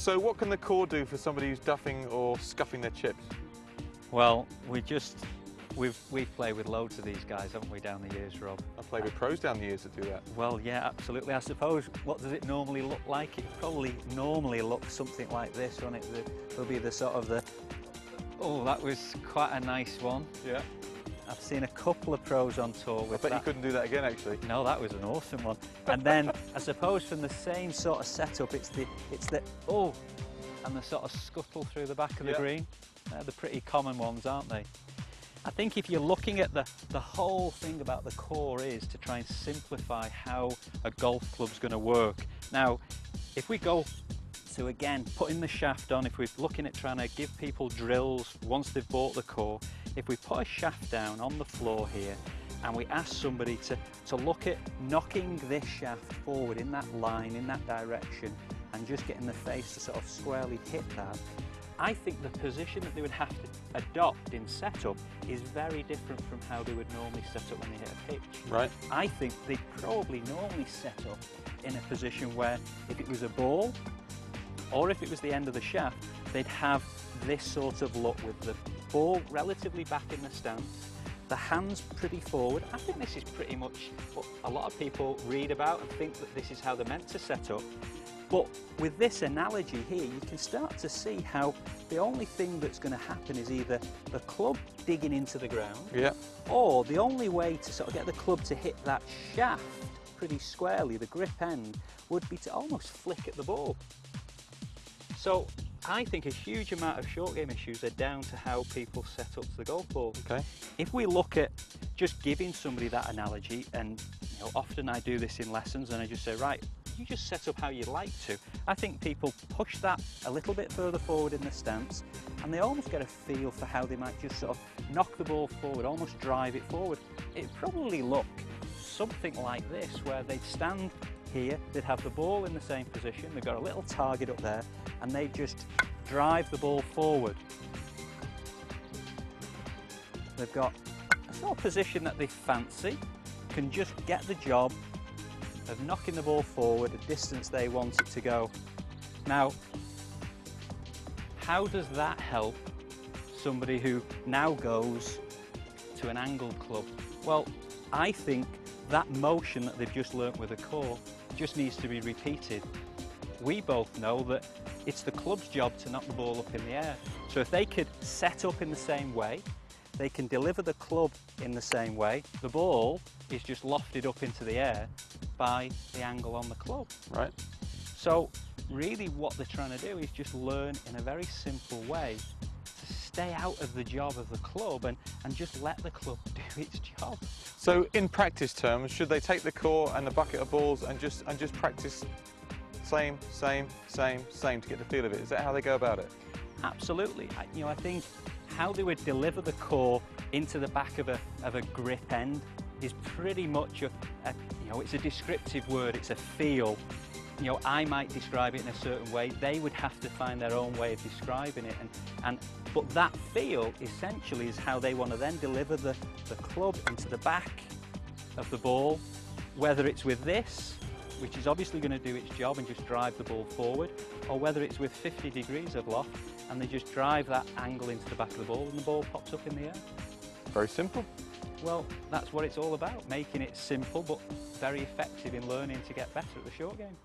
So what can the core do for somebody who's duffing or scuffing their chips? Well, we've played with loads of these guys, haven't we, down the years, Rob? I've played with pros down the years that do that. Well, yeah, absolutely. I suppose, what does it normally look like? It probably normally looks something like this, won't it? There'll be the sort of the... Oh, that was quite a nice one. Yeah. I've seen a couple of pros on tour with that. I bet you couldn't do that again, actually. No, that was an awesome one. And then, I suppose from the same sort of setup, it's the oh, and the sort of scuttle through the back of the green. They're the pretty common ones, aren't they? I think if you're looking at the whole thing about the core is to try and simplify how a golf club's going to work. Now, if we go to, again, putting the shaft on, if we're looking at trying to give people drills once they've bought the core, if we put a shaft down on the floor here and we ask somebody to look at knocking this shaft forward in that line, in that direction, and just getting the face to sort of squarely hit that, I think the position that they would have to adopt in setup is very different from how they would normally set up when they hit a pitch. Right. I think they'd probably normally set up in a position where if it was a ball or if it was the end of the shaft, they'd have this sort of look with the ball relatively back in the stance, the hands pretty forward. I think this is pretty much what a lot of people read about and think that this is how they're meant to set up. But with this analogy here, you can start to see how the only thing that's going to happen is either the club digging into the ground, or the only way to sort of get the club to hit that shaft pretty squarely, the grip end, would be to almost flick at the ball. So I think a huge amount of short game issues are down to how people set up the golf ball. Okay. If we look at just giving somebody that analogy, and you know, often I do this in lessons and I just say, right, you just set up how you'd like to. I think people push that a little bit further forward in the stance and they almost get a feel for how they might just sort of knock the ball forward, almost drive it forward. It'd probably look something like this, where they'd stand here, they'd have the ball in the same position, they've got a little target up there, and they just drive the ball forward. They've got a sort of position that they fancy, can just get the job of knocking the ball forward a distance they want it to go. Now, how does that help somebody who now goes to an angled club? Well, I think that motion that they've just learnt with the core just needs to be repeated. We both know that it's the club's job to knock the ball up in the air. So if they could set up in the same way, they can deliver the club in the same way, the ball is just lofted up into the air by the angle on the club. Right. So really what they're trying to do is just learn in a very simple way to stay out of the job of the club and just let the club do its job. So in practice terms, should they take the core and the bucket of balls and just practice same to get the feel of it? Is that how they go about it? Absolutely. I think how they would deliver the core into the back of a grip end is pretty much it's a descriptive word, it's a feel. I might describe it in a certain way, they would have to find their own way of describing it, but that feel essentially is how they want to then deliver the club into the back of the ball, whether it's with this, which is obviously going to do its job and just drive the ball forward, or whether it's with 50 degrees of loft and they just drive that angle into the back of the ball and the ball pops up in the air. Very simple. Well, that's what it's all about, making it simple but very effective in learning to get better at the short game.